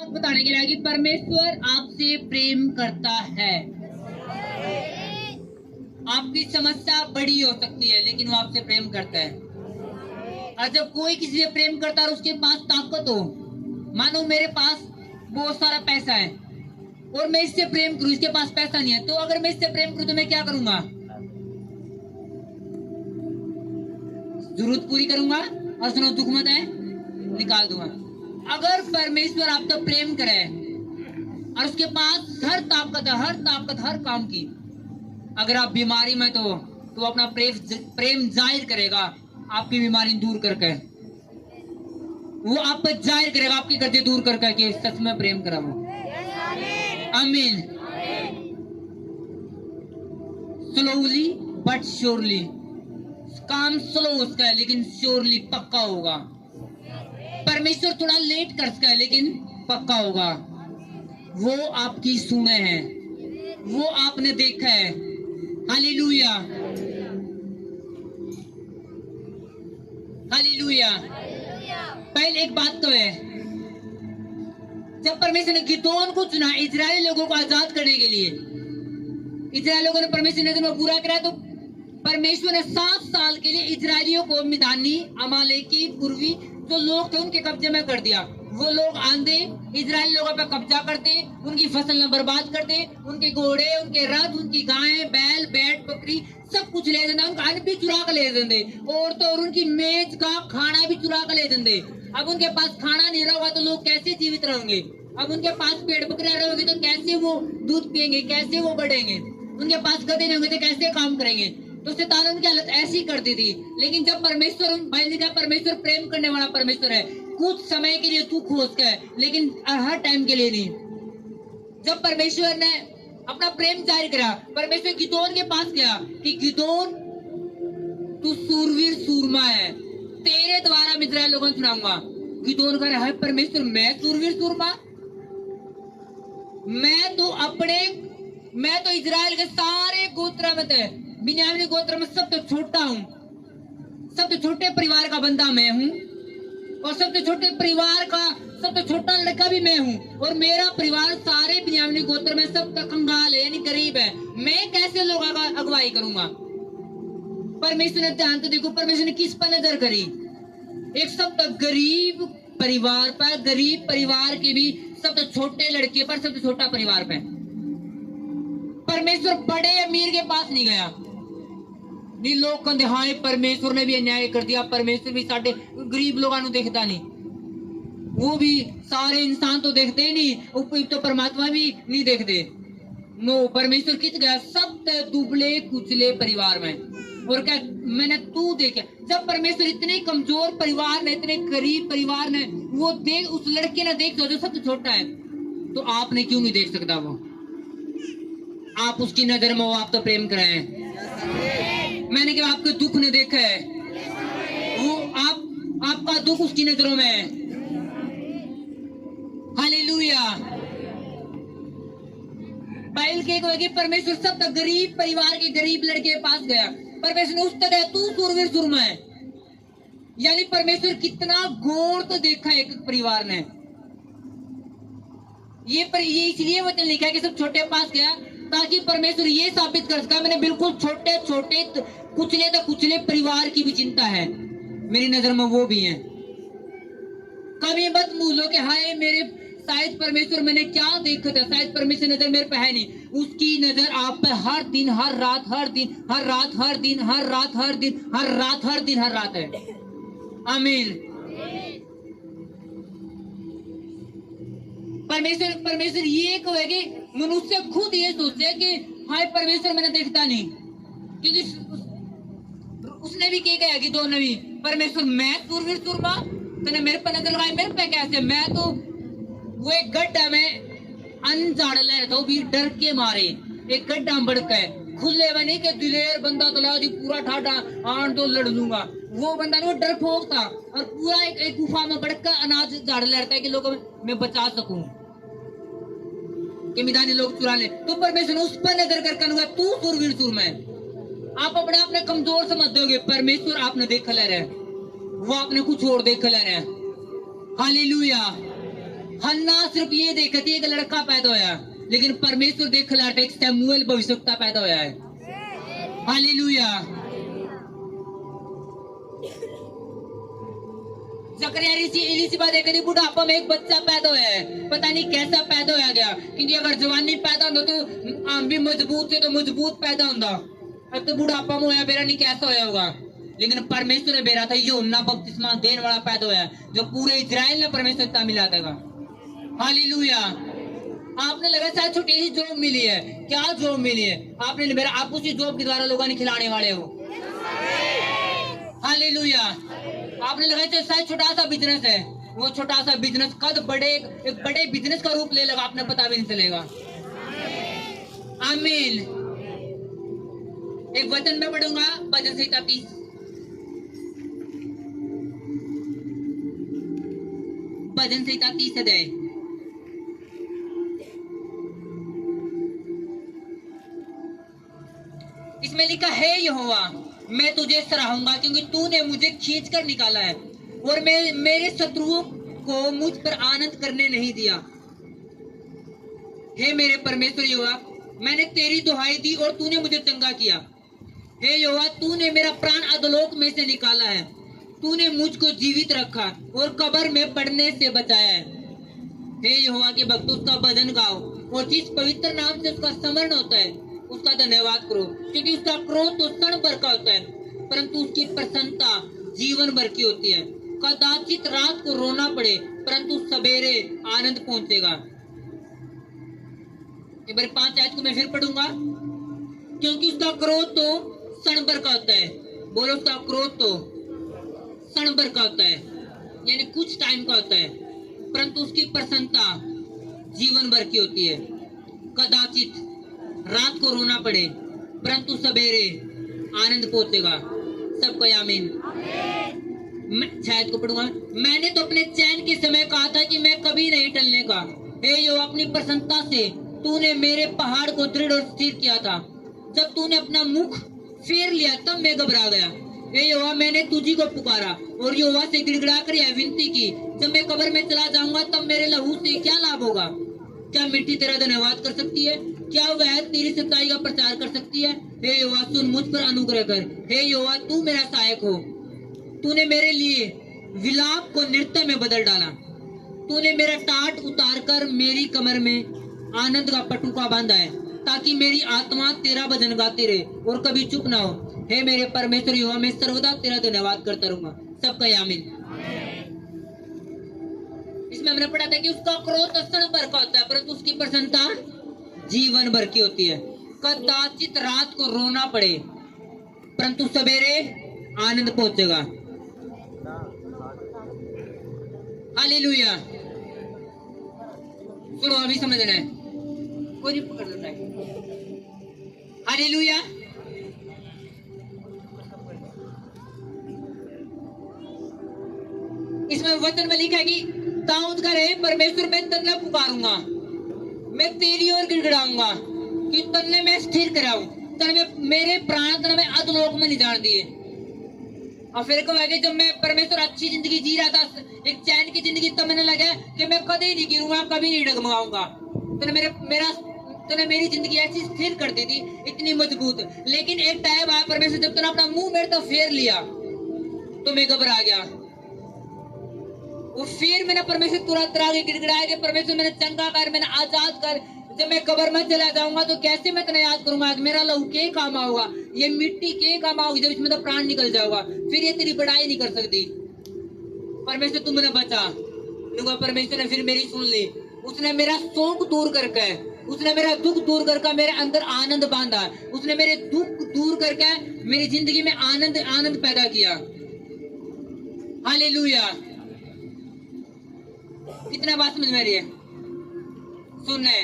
बताने के लिए कि परमेश्वर आपसे प्रेम करता है। आपकी समस्या बड़ी हो सकती है लेकिन वो आपसे प्रेम करता है। और जब कोई किसी से प्रेम करता है और उसके पास ताकत हो, मानो मेरे पास बहुत सारा पैसा है और मैं इससे प्रेम करूं, इसके पास पैसा नहीं है, तो अगर मैं इससे प्रेम करूं तो मैं क्या करूंगा? जरूरत पूरी करूंगा और सुनो दुख मत है निकाल दूंगा। अगर परमेश्वर आपका प्रेम करे और उसके पास हर ताकत हर काम की, अगर आप बीमारी में तो अपना प्रेम जाहिर करेगा, आपकी बीमारी दूर करके वो आप पर जाहिर करेगा, आपकी गद्दे दूर करके सच में प्रेम करा वो। आमीन। स्लोली बट श्योरली, काम स्लो उसका है लेकिन श्योरली पक्का होगा। परमेश्वर थोड़ा लेट कर सकता है लेकिन पक्का होगा। वो आपकी सुने हैं, वो आपने देखा है। Hallelujah, hallelujah. पहले एक बात तो है, जब परमेश्वर ने गिदोन को चुना इजरायली लोगों को आजाद करने के लिए, इजरायली लोगों ने परमेश्वर ने दिन पूरा करा, तो परमेश्वर ने 7 साल के लिए इजरायलियों को मिदानी, अमालेकी, पूर्वी जो लोग थे उनके कब्जे में कर दिया। वो लोग आंधे इजरायली लोगों पर कब्जा करते, उनकी फसल बर्बाद करते, उनके घोड़े, उनके रथ, उनकी गायें, बैल, बैठ, बकरी सब कुछ ले देते, उनका अन्न भी चुरा कर ले देते, औरतों और उनकी मेज का खाना भी चुरा कर ले देते। अब उनके पास खाना नहीं रहा तो लोग कैसे जीवित रहेंगे? अब उनके पास पेड़ बकरियां रहेंगे तो कैसे वो दूध पियेंगे, कैसे वो बढ़ेंगे? उनके पास गधे नहीं होंगे तो कैसे काम करेंगे? तो शैतान उनकी हालत ऐसी करती थी। लेकिन जब परमेश्वर, भाई ने कहा परमेश्वर प्रेम करने वाला परमेश्वर है, कुछ समय के लिए तू खोजता है लेकिन हर टाइम के लिए नहीं। जब परमेश्वर ने अपना प्रेम जारी करा, परमेश्वर गिदोन के पास गया कि गिदोन तू सूरवीर सूरमा है, तेरे द्वारा मैं इजराइल लोगों को चुनाऊंगा। गिदोन कह रहा है परमेश्वर मैं सूरवीर सूरमा? मैं तो इजराइल के सारे गोत्र में थे, बिन्यामीन गोत्र में सबसे छोटा हूँ, सबसे छोटे परिवार का बंदा मैं हूँ और सबसे छोटे परिवार का सबसे छोटा लड़का भी मैं हूँ, और मेरा परिवार सारे बिन्यामीन गोत्र में सब तक कंगाल है यानी गरीब है, मैं कैसे लोगों का अगुवाई करूंगा? परमेश्वर ने ध्यान तो देखो, परमेश्वर ने किस पर नजर करी? एक सब तक गरीब परिवार पर, गरीब परिवार के भी सबसे छोटे लड़के पर, सबसे छोटा परिवार पे। परमेश्वर बड़े अमीर के पास नहीं गया। नहीं लोग कहते हाय परमेश्वर ने भी अन्याय कर दिया, परमेश्वर भी साढ़े गरीब लोगों को देखता नहीं, वो भी सारे इंसान तो देखते ही नहीं, तो परमात्मा भी नहीं देखते। नो, परमेश्वर किस गया? सब दुबले कुचले परिवार में, और क्या मैंने तू देखा? जब परमेश्वर इतने कमजोर परिवार ने, इतने गरीब परिवार ने वो देख, उस लड़के ने देख जो सबसे छोटा है, तो आपने क्यों नहीं देख सकता? वो आप उसकी नजर में हो, आप तो प्रेम कर रहे हैं। मैंने कहा आपके दुख ने देखा है, वो आपका दुख उसकी नजरों में है। हालेलुया। बाइबल के परमेश्वर सब तक गरीब परिवार के गरीब लड़के के पास गया, परमेश्वर ने उस तरह तू सूरवीर सूरमा है, यानी परमेश्वर कितना गौर तो देखा है एक परिवार ने। ये इसलिए वचन लिखा है कि सब छोटे पास गया ताकि परमेश्वर ये साबित कर सका मैंने बिल्कुल छोटे छोटे कुचले तो कुचले परिवार की भी चिंता है, मेरी नजर में वो भी है। कभी मत भूलो कि हाय मेरे शायद परमेश्वर मैंने क्या देखा था, शायद परमेश्वर नजर मेरे पे है नहीं, उसकी नजर आप पे हर दिन, हर रात, हर दिन, हर रात, हर दिन, हर रात, हर दिन, हर रात, हर दिन, हर रात है। आमीन। परमेश्वर ये कहेगी, मनुष्य खुद ये सोचते कि हाय परमेश्वर मैंने देखता नहीं, क्योंकि उसने भी क्या कहा कि दोनों भी, परमेश्वर मैं सूरवीर सूरमा, तूने मेरे पर नजर लगाई, मेरे पे कैसे? मैं तो वो एक गड्ढा में अनजाड़ ले रहा था, वो भी डर के मारे एक गड्ढा में बढ़ गए, खुले में नहीं कि दिलेर बंदा तो ला दी पूरा ठाठा आन तो लड़ लूंगा, वो बंदा नहीं, वो डरपोक था और पूरा एक गुफा में बढ़कर अनाज झाड़ ले रहा है कि लोगों मैं बचा सकूं कि मिदानी लोग चुरा ले। तो परमेश्वर उस पर नजर कर करूंगा तू सूरवीर सूरमा है। आप अपने आप में कमजोर समझ दोगे, परमेश्वर आपने देखा ले रहे, वो आपने कुछ और देखा ले रहे। हालेलुया, हन्ना सिर्फ ये देखती है कि लड़का पैदा होया, लेकिन परमेश्वर देख लाटे एक सैमुएल भविष्यवक्ता पैदा होया है। हालेलुया। जकरिया एलिशिबा देखती बुढ़ापा में एक बच्चा पैदा होया है, पता नहीं कैसा पैदा होया गया, क्योंकि अगर जवानी पैदा होता तो आम भी मजबूत है तो मजबूत पैदा होता, अब तो बुढ़ापा में होया बेरा नहीं कैसा होया होगा। लेकिन परमेश्वर ने बेरा था यूहन्ना बपतिस्मा देने वाला पैदा होया, जो पूरे इजराइल ने परमेश्वर मिला देगा। हालेलुया। आपने लगा शायद छोटी सी जॉब मिली है, क्या जॉब मिली है? आपने मेरा आप उसी जॉब के द्वारा लोगों ने खिलाने वाले हो। हालेलुया। आपने लगा शायद छोटा सा बिजनेस है, वो छोटा सा बिजनेस कद एक बड़े बिजनेस का रूप ले लगा, आपने पता भी नहीं चलेगा। आमीन। एक वचन में पढ़ूंगा भजन संहिता 30, भजन संहिता 30 अध्याय। इसमें लिखा है यहोवा मैं तुझे सराहूंगा क्योंकि तूने मुझे खींच कर निकाला है और मेरे शत्रुओं को मुझ पर आनंद करने नहीं दिया। हे मेरे परमेश्वर यहोवा मैंने तेरी दुहाई दी और तूने मुझे चंगा किया। हे यहोवा तूने मेरा प्राण अधोलोक में से निकाला है, तूने मुझको जीवित रखा और कब्र में पड़ने से बचाया है। हे यहोवा के भक्त उसका भजन गाओ और जिस पवित्र नाम से उसका स्मरण होता है उसका धन्यवाद करो, क्योंकि उसका क्रोध तो क्षण भर का होता है परंतु उसकी प्रसन्नता जीवन भर की होती है। कदाचित रात को रोना पड़े परंतु सवेरे आनंद पहुंचेगा। एक बार 5 आयत को मैं फिर पढ़ूंगा। क्योंकि उसका क्रोध तो क्षण भर का होता है, बोलो उसका क्रोध तो क्षण भर का होता है, यानी कुछ टाइम का होता है, परंतु उसकी प्रसन्नता जीवन भर की होती है। कदाचित रात को रोना पड़े परंतु सवेरे आनंद पहुंचेगा। सबको आमीन। शायद को पढ़ूंगा। मैंने तो अपने चैन के समय कहा था कि मैं कभी नहीं टलने का। हे यो अपनी प्रसन्नता से तूने मेरे पहाड़ को दृढ़ और स्थिर किया था। जब तूने अपना मुख फेर लिया तब मैं घबरा गया। हे यहोवा मैंने तुझी को पुकारा और यहोवा से गिड़गिड़ा कर यह विनती की, जब मैं कब्र में चला जाऊंगा तब मेरे लहू से क्या लाभ होगा? क्या मिट्टी तेरा धन्यवाद कर सकती है? क्या वह तेरी सच्चाई का प्रचार कर सकती है? हे यहोवा सुन मुझ पर अनुग्रह कर। हे यहोवा तू मेरा सहायक हो। तूने मेरे लिए विलाप को नृत्य में बदल डाला। तूने मेरा टाट उतार कर मेरी कमर में आनंद का पटुका बांधा है, ताकि मेरी आत्मा तेरा भजन गाती रहे और कभी चुप ना हो। हे मेरे परमेश्वर यहोवा मैं सर्वदा तेरा धन्यवाद करता रहूंगा। सबका आमीन। इसमें हमने पढ़ा था कि उसका क्रोध क्षण भर का होता है परंतु उसकी प्रसन्नता जीवन भर की होती है। कदाचित रात को रोना पड़े परंतु सवेरे आनंद पहुंचेगा। हालेलुया। सुनो अभी समझना है, कोई नहीं पकड़ लेता है। हालेलुया। इसमें वचन में लिखा है कि दाऊद का रहे परमेश्वर मैं तन्ने पुकारूंगा, मैं तेरी ओर गिड़गिड़ाऊंगा कि तन्ने मैं स्थिर कराऊं, तन्ने मेरे प्राण तन्ने मैं अधोलोक में निजाड़ दिए। और फिर कब आगे जब मैं परमेश्वर अच्छी जिंदगी जी रहा था, एक चैन की जिंदगी, तब मैंने लगा कि मैं कभी नहीं गिरूंगा, कभी नहीं डगमगाऊंगा। तूने मेरी जिंदगी ऐसी स्थिर कर दी थी, इतनी मजबूत। लेकिन एक टाइम आया परमेश्वर जब तूने अपना मुंह मेरे तरफ फेर लिया तो मैं घबरा गया। वो फिर मैंने परमेश्वर तुरंत आगे गिड़गिड़ाया कि परमेश्वर मैंने चंगा कर, मैंने आजाद कर। जब मैं कब्र में चला जाऊंगा तो कैसे मैं तेरा याद करूंगा? मेरा लहू के काम आऊंगा, ये मिट्टी के काम आऊगी, जब इसमें तो प्राण निकल जाऊंगा, फिर ये तेरी बड़ाई नहीं कर सकती। परमेश्वर तू मैंने बचा। परमेश्वर ने फिर मेरी सुन ली। उसने मेरा शोक दूर करके, उसने मेरा दुख दूर करके मेरे अंदर आनंद बांधा। उसने मेरे दुख दूर करके मेरी जिंदगी में आनंद पैदा किया। हालेलुया। कितना बात समझ में रही है? सुन रहे?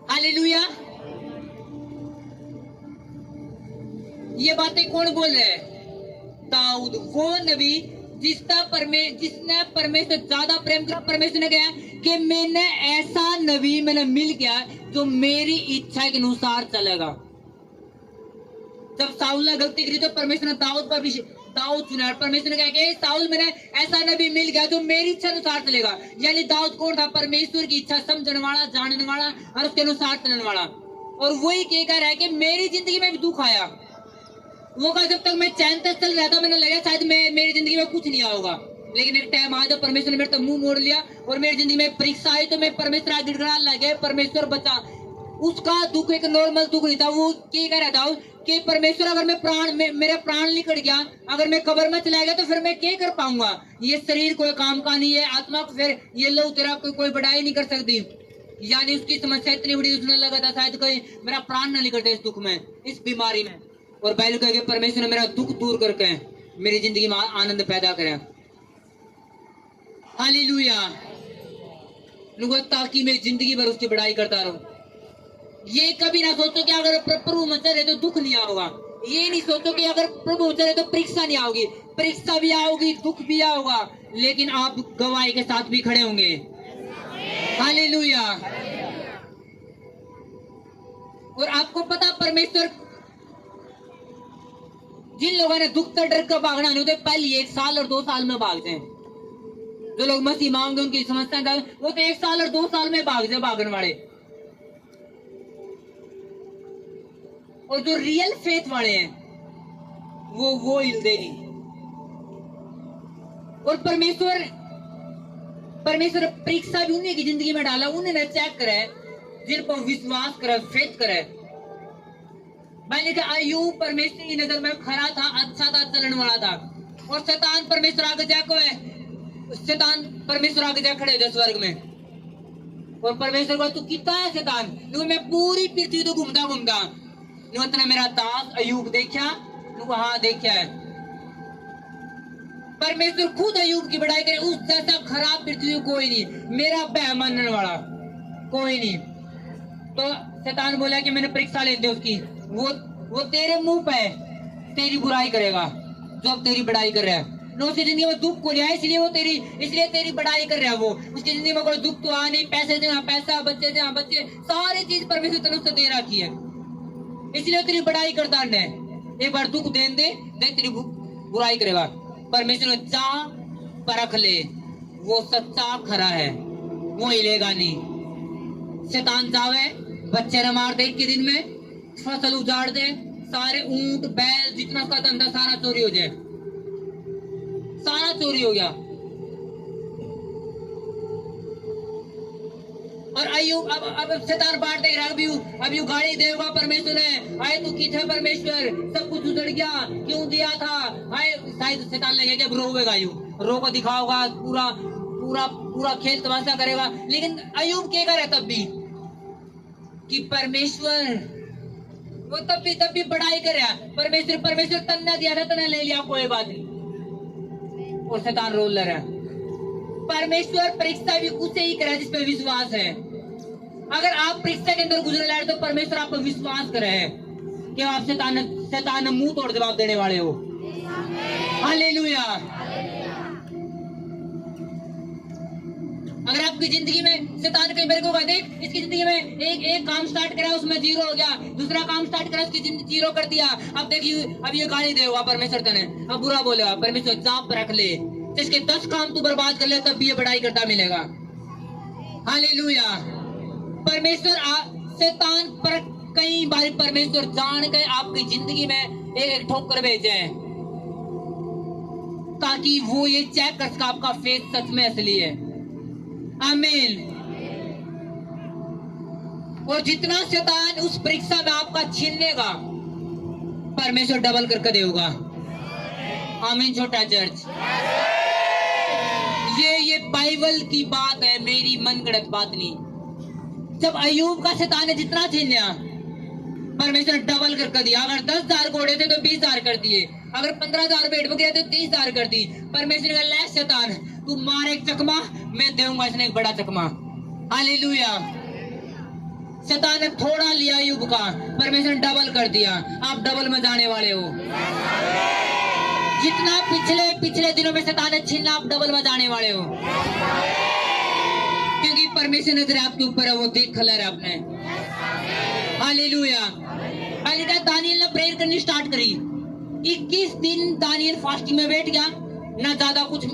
हालेलुया। ये बातें कौन बोल रहे हैं? दाऊद, वो नबी जिसने परमेश्वर ज्यादा प्रेम किया। परमेश्वर ने कहा कि मैंने ऐसा नबी मैंने मिल गया जो मेरी इच्छा के अनुसार चलेगा। जब साउल ने गलती की तो परमेश्वर ने दाऊद चुना है। परमेश्वर ने कहा कि साउल मैंने ऐसा नबी मिल गया जो मेरी इच्छा अनुसार चलेगा। यानी दाऊद कौन था? परमेश्वर की इच्छा समझने वाला, जानने वाला और उसके अनुसार चलने वाला। और वही कह रहा है कि मेरी जिंदगी में भी दुख आया। वो कहा जब तक मैं चैन से चल रहा था मैंने लगा शायद मेरी जिंदगी में कुछ नहीं होगा, लेकिन एक टाइम आया जब परमेश्वर ने मेरे तो मुंह मोड़ लिया और मेरी जिंदगी में परीक्षा आई तो मैं परमेश्वर आगे गिड़गिड़ाने लगे, परमेश्वर बचा। उसका दुख एक नॉर्मल दुख नहीं था। वो क्या कह रहा था कि परमेश्वर अगर मेरा प्राण निकल गया, अगर मैं कब्र में चला गया तो फिर मैं क्या कर पाऊंगा? ये शरीर कोई काम का नहीं है, आत्मा को फिर ये लो तेरा कोई बढ़ाई नहीं कर सकती। यानी उसकी समस्या इतनी बड़ी, उसने लगा था शायद कोई मेरा प्राण न निकलते इस दुख में, इस बीमारी में। और बाइबल कहे परमेश्वर ने मेरा दुख दूर करके मेरी जिंदगी में आनंद पैदा करे। हालेलुया। ताकि मैं जिंदगी भर उसकी बढ़ाई करता रहूं। ये कभी ना सोचो कि अगर प्रभु में चले तो दुख नहीं आओगा। ये नहीं सोचो कि अगर प्रभु में चले तो परीक्षा नहीं आओगी। परीक्षा भी आओगी, दुख भी आओगा, लेकिन आप गवाही के साथ भी खड़े होंगे। हालेलुया। और आपको पता परमेश्वर जिन लोगों ने दुख से डर कर भागना नहीं होते पहले 1 साल और 2 साल में भागते हैं। जो लोग मसीह मांगे उनकी समस्या वो तो 1 साल और 2 साल में भागने वाले। और जो रियल फेथ वाले हैं वो हिलते नहीं। और परमेश्वर परीक्षा भी उन्हीं की जिंदगी में डाला, उन्हें चेक करे जिन पर विश्वास करे, फेथ करे। मैंने कहा अय्यूब परमेश्वर की नजर में खरा था, अच्छा था, चलने वाला था। और शैतान परमेश्वर आगे जाको है, शैतान परमेश्वर आगे जा खड़े हो स्वर्ग में। और परमेश्वर को तू कितना है शैतान? मैं पूरी पृथ्वी तो घूमता ने मेरा दास अय्यूब देखा? हाँ देखा है। परमेश्वर खुद अय्यूब की बढ़ाई करे, उस जैसा खराब पृथ्वी कोई नहीं, मेरा बह मानने वाला कोई नहीं। तो शैतान बोला कि मैंने परीक्षा लेते उसकी, वो तेरे मुंह पे तेरी बुराई करेगा जो अब तेरी बढ़ाई कर रहा है। उसकी जिंदगी में दुख को लिया इसलिए तेरी बढ़ाई कर रहा है। वो उसकी जिंदगी में कोई दुख तो आ नहीं, पैसे जहाँ पैसा, बच्चे जहाँ बच्चे, सारी चीज परमेश्वर तरफ से दे रखी है, इसलिए तेरी बढ़ाई करता है। एक बार दुख दे तेरी बुराई करेगा। परमेश्वर जा परख ले, वो सच्चा खरा है, वो हिलेगा नहीं। शैतान जावे बच्चे न मार दे, एक के दिन में फसल उजाड़ दे, सारे ऊंट बैल जितना उसका धंधा सारा चोरी हो जाए, सारा चोरी हो गया। और अय्यूब अब शैतान बांट दे रहा, अब यू गाड़ी देगा परमेश्वर ने, आए तू किथे परमेश्वर, सब कुछ उजड़ गया, क्यों दिया था? आए शायद शैतान लगेगा रोवेगा, रो को दिखाओगा, पूरा पूरा पूरा खेल तमाशा करेगा। लेकिन अय्यूब क्या करे तब भी कि परमेश्वर वो तब भी बढ़ाई करे। परमेश्वर तन्ना दिया था, तन्ना ले लिया, कोई बात नहीं। और शैतान रोल रहा है। परमेश्वर परीक्षा भी उसे ही करे जिस पे विश्वास है। अगर आप परीक्षा के अंदर गुजर रहे तो परमेश्वर आप पर विश्वास करे कि आप शैतान मुंह तोड़ जवाब देने वाले हो। हालेलुया। अगर आपकी जिंदगी में शैतान कई बार को देख, इसकी जिंदगी में एक काम स्टार्ट करा उसमें 0 हो गया, दूसरा काम स्टार्ट करा उसकी जिंदगी 0 कर दिया, अब देखिए अब ये गाली देगा परमेश्वर तने, अब बुरा बोलेगा परमेश्वर, जाप रख ले, इसके 10 काम तू बर्बाद कर ले तब भी ये बढ़ाई करता मिलेगा। हालेलुया। परमेश्वर शैतान पर कई बार परमेश्वर जान के आपकी जिंदगी में एक ठोकर भेजे ताकि वो ये चेक कर सके आपका फेथ सच में असली है। आमीन। और जितना शैतान उस परीक्षा में आपका छीनेगा परमेश्वर डबल करके देगा। आमीन। छोटा चर्च, ये बाइबल की बात है, मेरी मनगढ़ंत बात नहीं। जब अय्यूब का शैतान ने जितना छीना परमेश्वर ने डबल करके दिया। अगर 10,000 घोड़े थे तो 20,000 कर दिए, अगर 15,000 भेड़ बकरियां तो 30,000 कर दी। परमेश्वर का ले शैतान तू मार एक चकमा, मैं दूंगा इसने एक बड़ा चकमा। हालेलुया। शैतान ने थोड़ा लिया अय्यूब का, परमेश्वर ने डबल कर दिया। आप डबल में जाने वाले हो। जितना पिछले दिनों में शैतान ने छीना आप डबल में जाने वाले हो, क्योंकि परमेश्वर नजर आपके ऊपर है, वो देख खला है आपने। हालेलुया। दानियल ने प्रेयर करनी स्टार्ट करी, 21 दिन दानियल फास्टिंग में बैठ गया, ना ज्यादा कुछ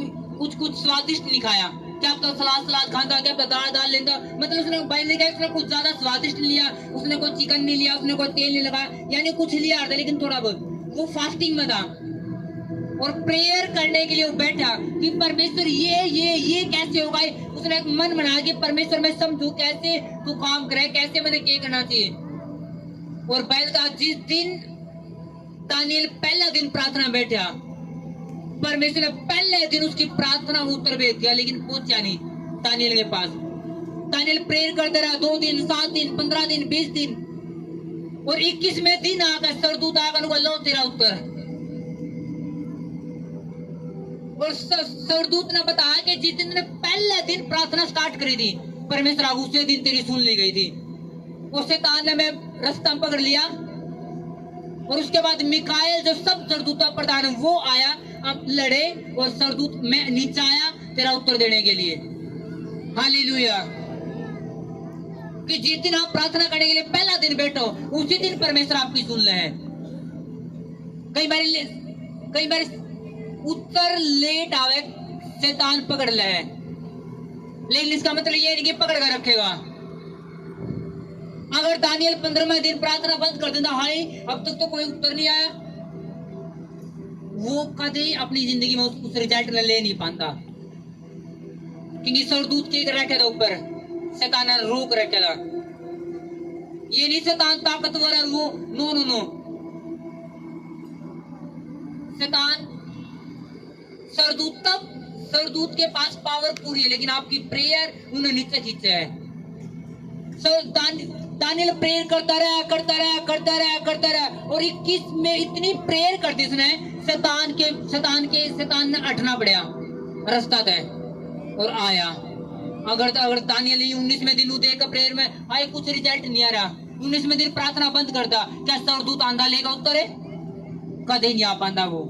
स्वादिष्ट नहीं खाया। क्या तो सलाद खाता, क्या तो दाल लेता, मतलब उसने बाइबल का उसने कुछ ज्यादा स्वादिष्ट नहीं लिया, उसने कोई चिकन नहीं लिया, उसने कोई तेल नहीं लगाया, यानी कुछ लिया था लेकिन थोड़ा बहुत। वो फास्टिंग में था और प्रेयर करने के लिए वो बैठा कि परमेश्वर ये कैसे होगा। उसने एक मन बना के परमेश्वर में समझू कैसे तू काम करे, कैसे मैंने क्या करना चाहिए। और बाइबल का जिस दिन दानियल पहला दिन प्रार्थना बैठा, परमेश्वर ने पहले दिन उसकी प्रार्थना उत्तर भेज दिया, लेकिन पहुंचा नहीं दानियल के पास। दानियल प्रेयर करते रहा 2 दिन, 7 दिन, 15 दिन, 20 दिन, और 21वें दिन आकर सरदूत आकर लो तेरा उत्तर। और सरदूत ने बताया कि जिस दिन ने पहले दिन प्रार्थना स्टार्ट करी थी परमेश्वर, उसी दिन तेरी सुन ली गई थी। और शैतान ने मैं रास्ता पकड़ लिया, और उसके बाद मिकाएल जो सब सरदूता प्रधान वो आया, अब लड़े, और सरदूत मैं नीचे आया तेरा उत्तर देने के लिए। हालेलुया। कि जिस दिन आप प्रार्थना करने के लिए पहला दिन बैठो, उसी दिन परमेश्वर आपकी सुन ले है। कई बार उत्तर लेट आवे, शैतान पकड़ ले है, लेकिन इसका मतलब ये नहीं कि पकड़ कर रखेगा। अगर दानियल 15वें दिन प्रार्थना बंद कर देता, हाय अब तक तो कोई उत्तर नहीं आया, वो कभी अपनी जिंदगी में उस रिजल्ट ले नहीं पाता, क्योंकि सरदूत के रखे था ऊपर, शैतान ने रोक रखे था। ये नहीं शैतान ताकतवर है वो, नो, शैतान सरदूत के पास पावर पूरी है, लेकिन आपकी प्रेयर उन्हें नीचे खींचे है। दानियल प्रेयर करता रहा, और 21 में इतनी प्रेयर कर दी उसने, शैतान ने हटना पड़ा रास्ता तय और आया। अगर दानियल 19वें दिन देकर प्रेयर में आए, कुछ रिजल्ट नहीं आ रहा, 19वें दिन प्रार्थना बंद करता, क्या सरदूत आंधा लेगा उत्तर है? कदे नहीं आ पाता वो।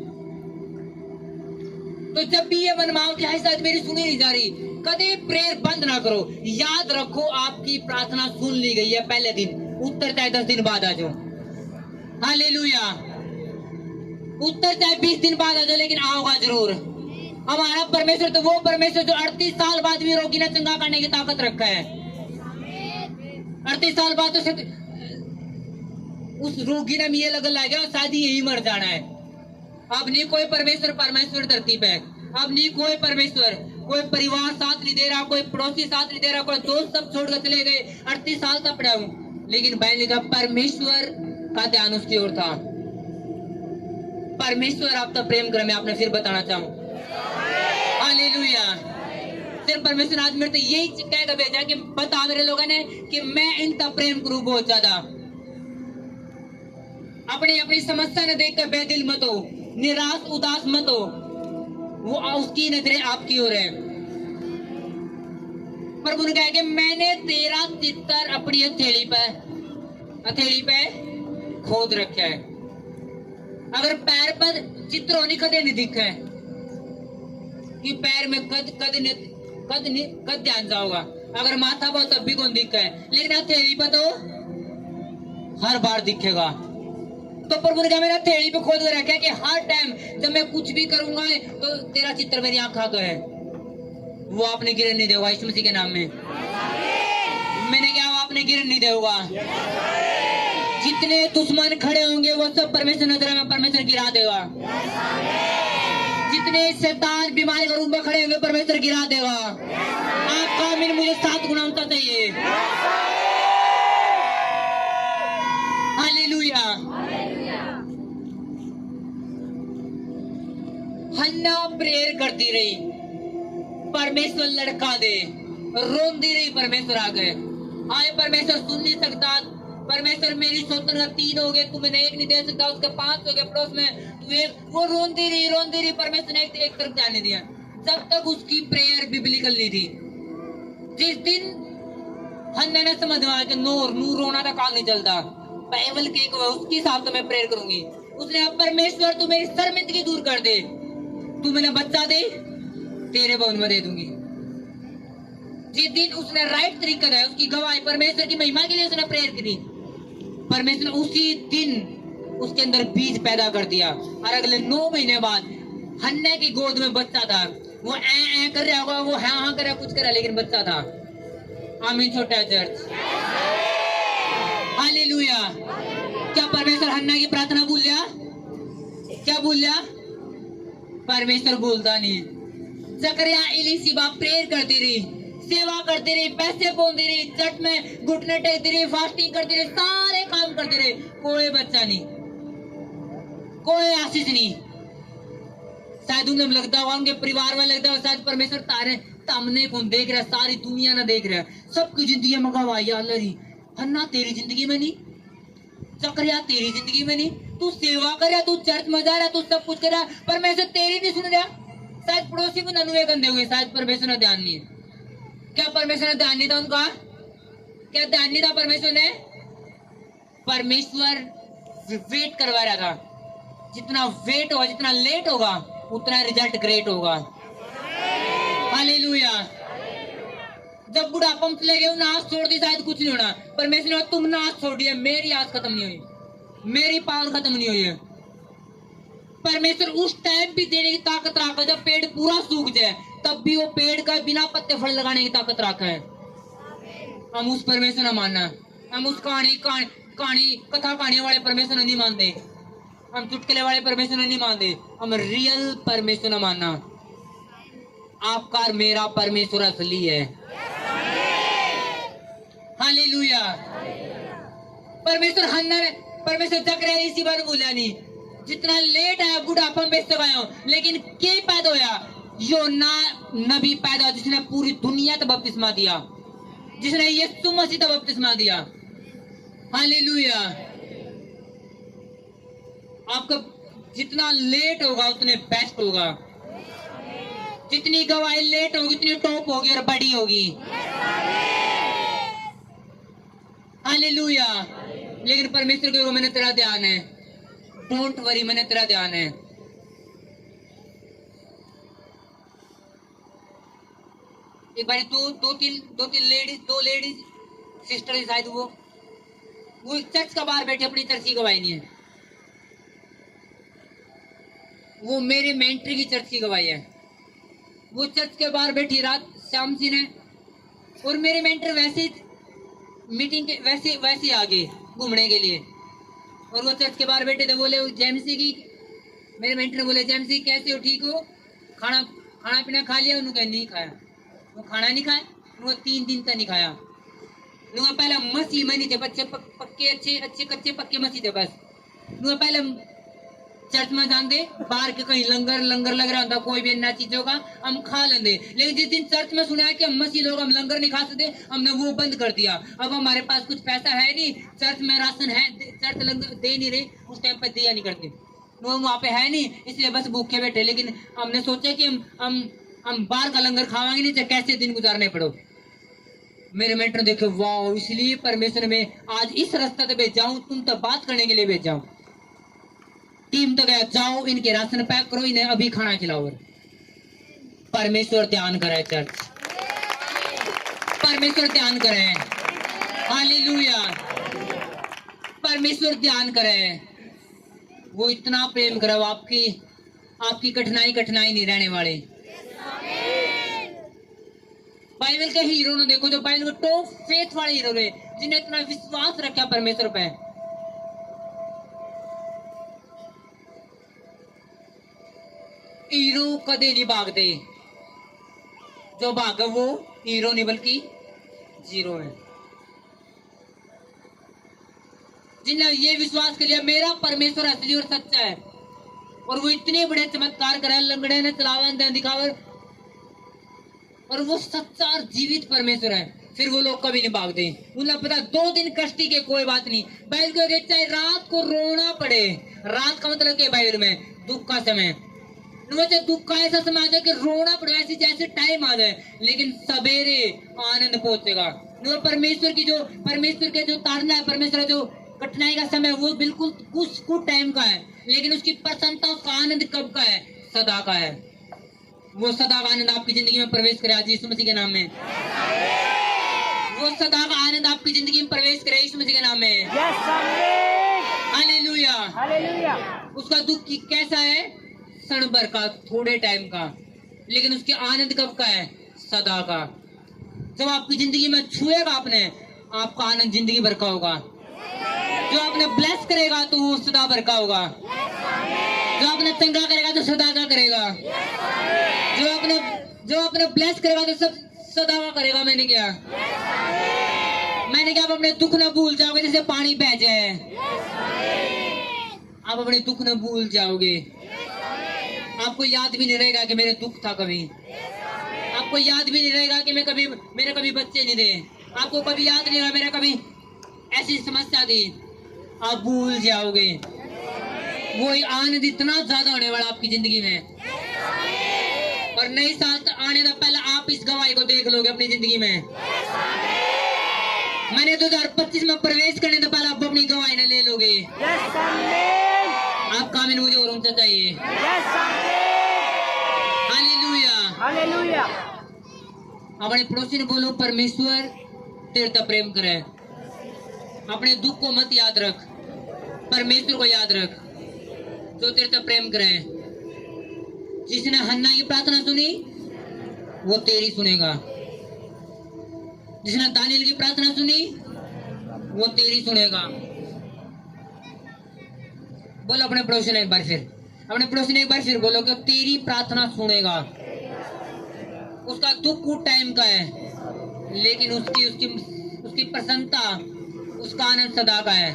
तो जब भी ये मनमाओ कि शायद मेरी सुनी नहीं जा रही, कदे प्रेयर बंद ना करो। याद रखो आपकी प्रार्थना सुन ली गई है पहले दिन, उत्तर चाहे 10 दिन बाद आ जाओ। हालेलुया। उत्तर चाहे 20 दिन बाद आ जाओ, लेकिन आओगा जरूर। हमारा परमेश्वर तो वो परमेश्वर जो 38 साल बाद भी रोगी ने चंगा करने की ताकत रखा है। 38 साल बाद तो उस रोगी ने ये लगन लग गया शायद यही मर जाना है। अब नहीं कोई परमेश्वर धरती पे, अब नहीं कोई परमेश्वर, कोई परिवार साथ नहीं दे रहा, कोई पड़ोसी साथ नहीं दे रहा, कोई दोस्त सब छोड़कर चले गए। 38 साल तक पड़ा हूं, लेकिन भाई लिखा परमेश्वर का ध्यान उसकी ओर था। परमेश्वर आपका प्रेम कर, मैं आपने फिर बताना चाहूँ। हालेलुया। सिर्फ परमेश्वर आज मेरे तो यही कहकर भेजा कि बता मेरे लोगों ने कि मैं इनका प्रेम करूं बहुत ज्यादा। अपनी समस्या ने देखकर बेदिल मत हो, निराश उदास मत हो, वो उसकी नजरें आपकी ओर है। प्रभु ने कहा कि मैंने तेरा चित्तर अपनी हथेली पे खोद रखा है। अगर पैर पर चित्र होनी कदे नहीं दिखा है कि पैर में कद ध्यान जाओगा, अगर माथा पर तब भी कौन दिखा है, लेकिन हथेली पर तो हर बार दिखेगा। तो प्रभु ने कहा मेरा हथेली पे खोद कर रखा कि हर टाइम जब मैं कुछ भी करूंगा तो तेरा चित्र मेरी आंखों का है। वो आपने गिरन नहीं देगा यीशु मसीह के नाम में। मैंने क्या आपने गिरन नहीं देगा। जितने दुश्मन खड़े होंगे वो सब परमेश्वर नजर में परमेश्वर गिरा देगा। जितने शैतान बीमारी के रूप में खड़े होंगे परमेश्वर गिरा देगा। आपका आमीन मुझे 7 गुना होता चाहिए। हालेलुया। हन्ना प्रेयर करती रही, परमेश्वर लड़का दे, रोंदी रही, परमेश्वर आ गए। आए परमेश्वर सुन नहीं सकता, परमेश्वर मेरी स्वतंत्रता 3 हो गए, तुम्हें 1 नहीं दे सकता, उसके 5 हो गए पड़ोस में, तू 1। वो रोंदी रही, परमेश्वर ने एक तरफ जाने दिया, जब तक उसकी प्रेयर बिब्लिकल नहीं थी। जिस दिन हन्ना ने समझ में आया कि नूर रोना था काम नहीं चलता, बाइबल के उसके हिसाब से मैं प्रेयर करूंगी। उसने परमेश्वर तू मेरी शर्मिंदगी दूर कर दे, तू मेरा बच्चा दे, तेरे भवन में दे दूंगी। जिस दिन उसने राइट तरीका है, उसकी गवाही परमेश्वर की महिमा के लिए उसने प्रेयर करी, परमेश्वर उसी दिन उसके अंदर बीज पैदा कर दिया, और अगले 9 महीने बाद हन्ना की गोद में बच्चा था। वो ऐ कर रहा होगा, वो हाँ कर रहा, कुछ कर रहा, लेकिन बच्चा था। आमीन छोटा चर्च, हालेलुया। क्या परमेश्वर हन्ना की प्रार्थना भूल गया? क्या भूल गया? परमेश्वर भूलता नहीं। जकरिया इलीशिबा प्रेयर करती रही, सेवा करती रही, पैसे बोलती रही, चर्च में घुटने टेकती रही, फास्टिंग करती रही, सारे काम करती रही, कोई बच्चा नहीं, कोई आशीष नहीं। शायद उन्हें लगता होगा, उनके परिवार में लगता होगा, शायद परमेश्वर तारे सामने कौन देख रहा है, सारी दुनिया ना देख रहा है, सबकी जिंदगी में गवाही अल्लाह। हन्ना तेरी जिंदगी में नहीं, जकरिया तेरी जिंदगी में नहीं, तू सेवा कर रहा, तू चर्च में जा रहा, तू सब कुछ कर रहा, परमेश्वर तेरी नहीं सुन रहा। शायद पड़ोसी को ननुए गंदे हुए, शायद परमेश्वर ने ध्यान नहीं है। क्या परमेश्वर ने ध्यान नहीं था उनका? क्या ध्यान नहीं था परमेश्वर ने? परमेश्वर वेट करवा रहा था। जितना वेट होगा, जितना लेट होगा, उतना रिजल्ट ग्रेट होगा। हालेलुया। जब बुढ़ापा में चले गए, आस छोड़ दी, शायद कुछ नहीं होना। परमेश्वर ने तुमने आस छोड़ दिया, मेरी आस खत्म नहीं हुई, मेरी पावर खत्म नहीं हुई है। परमेश्वर उस टाइम भी देने की ताकत रखा, जब पेड़ पूरा सूख जाए तब भी वो पेड़ का बिना पत्ते फल लगाने की ताकत रखा है। हम उस परमेश्वर ने मानना, हम उस कहानी कथा कहानी वाले परमेश्वर नहीं मानते, हम चुटकुले वाले परमेश्वर नहीं मानते, हम रियल परमेश्वर ने मानना। आपका और मेरा परमेश्वर असली है। हालेलुया। परमेश्वर जकरिया इसी बार बोला नहीं, जितना लेट आया बुढ़ापा में बेच गया हूं, लेकिन क्या पैदा होया? योना नबी पैदा, जिसने पूरी दुनिया तक बपतिस्मा दिया, जिसने यीशु मसीह तक बपतिस्मा दिया। हालेलुया। आपका जितना लेट होगा उतने बेस्ट होगा, जितनी गवाही लेट होगी उतनी टॉप होगी और बड़ी होगी। हालेलुया। लेकिन परमेश्वर को मैंने तेरा ध्यान है, डोंट वरी, मैंने तेरा ध्यान है। एक बार दो लेडीज सिस्टर, शायद वो चर्च का बाहर बैठे, अपनी चर्च की गवाही नहीं है, वो मेरे मेंटरी की चर्च की गवाही है। वो चर्च के बाहर बैठी रात श्याम जी ने, और मेरे मेंटर वैसे मीटिंग के वैसे आगे घूमने के लिए, और वो चर्च के बाहर बैठे थे। बोले जेमसी की, मेरे मेंटर ने बोले जेमसी कैसे हो, ठीक हो, खाना पीना खा लिया? उन्होंने नहीं खाया। वो खाना नहीं खाया, वो 3 दिन तक नहीं खाया। उन्होंने पहले मसीह में नहीं थे, बच्चे पक्के अच्छे कच्चे पक्के मसीह थे बस। उन्होंने पहले चर्च में जानते, बाहर के कहीं लंगर लग रहा था, कोई भी अन्य चीजों का हम खा लेंगे। लेकिन जिस दिन चर्च में सुना है कि हम मसीह लोग हम लंगर नहीं खा सकते, हमने वो बंद कर दिया। अब हमारे पास कुछ पैसा है नहीं, चर्च में राशन है, चर्च लंगर दे नहीं रहे, उस टाइम पर दिया नहीं करते, वो वहाँ पे है नहीं, इसलिए बस भूखे बैठे। लेकिन हमने सोचा कि हम बाहर का लंगर खावांगे नहीं, चाहे कैसे दिन गुजारने पड़ो। मेरे मेंटर देखो, वाह, इसलिए परमेश्वर में आज इस रास्ते पे भेज जाऊं, तुम तो बात करने के लिए भेज जाऊं। टीम तो गया, जाओ इनके राशन पैक करो, इन्हें अभी खाना खिलाओ। परमेश्वर ध्यान करे चर्च, परमेश्वर ध्यान करे। हालेलुया। परमेश्वर ध्यान करे, वो इतना प्रेम करे, आपकी कठिनाई नहीं रहने वाले। बाइबल के हीरो ने देखो, जो बाइबल के टॉप फेथ वाले हीरो रहे, जिन्हें इतना विश्वास रखा परमेश्वर पे। हीरो कदे नहीं भागते, जो भागे वो हीरो नहीं बल्कि जीरो है। जिन्हें ये विश्वास कर लिया मेरा परमेश्वर असली और सच्चा है, और वो इतने बड़े चमत्कार करे, लंगड़े ने चलावे दिखावे, और वो सच्चा और जीवित परमेश्वर है, फिर वो लोग कभी नहीं भागते। उन्हें पता 2 दिन कष्टी के कोई बात नहीं। बाइबल को चाहे रात को रोना पड़े, रात का मतलब क्या बाइबल में? दुख का समय। दुख का ऐसा समय आ जाए कि रोना पड़े, ऐसी जैसे टाइम आ जाए, लेकिन सवेरे आनंद पहुंचेगा। परमेश्वर के जो ताड़ना है, परमेश्वर जो कठिनाई का समय, वो बिल्कुल कुछ टाइम का है, लेकिन उसकी प्रसन्नता, उसका आनंद कब का है? सदा का है। वो सदा का आनंद आपकी जिंदगी में प्रवेश करे आज यीशु मसीह के नाम में। वो सदा का आनंद आपकी जिंदगी में प्रवेश करे यीशु मसीह के नाम में। हालेलुया। उसका दुख कैसा है? क्षण भर का, थोड़े टाइम का, लेकिन उसके आनंद कब का है? सदा का। जब आपकी जिंदगी में छुएगा आपने, आपका आनंद जिंदगी भर का होगा। जो आपने ब्लेस करेगा तो वो सदा भर का होगा। जो आपने चंगा करेगा तो सदा का करेगा। जो आपने ब्लेस करेगा तो सब सदा का करेगा। मैंने क्या आप अपने दुख न भूल जाओगे जैसे पानी बह जाए। आप अपने दुख न भूल जाओगे। आपको याद भी नहीं रहेगा कि मेरे दुख था कभी। आपको याद भी नहीं रहेगा कि मेरे कभी बच्चे नहीं थे। आपको कभी याद नहीं रहा मेरा कभी ऐसी समस्या थी। आप भूल जाओगे। वो आनंद इतना ज्यादा होने वाला आपकी जिंदगी में। और नई साल आने से पहले आप इस गवाही को देख लोगे अपनी जिंदगी में। मैंने 2025 में प्रवेश करने से पहले आप अपनी गवाही न ले लोगे। आपका आमीन मुझे और ऊंचा चाहिए। हालेलुया। अपने पड़ोसी ने बोलो, परमेश्वर तेरे से प्रेम करे। अपने दुख को मत याद रख, परमेश्वर को याद रख जो तेरे से प्रेम करे। जिसने हन्ना की प्रार्थना सुनी वो तेरी सुनेगा। जिसने दानियल की प्रार्थना सुनी वो तेरी सुनेगा। बोलो अपने पड़ोसी ने एक बार फिर, बोलो कि तेरी प्रार्थना सुनेगा। उसका दुख कुछ टाइम का है, लेकिन उसकी प्रसन्नता, उसका आनंद सदा का है।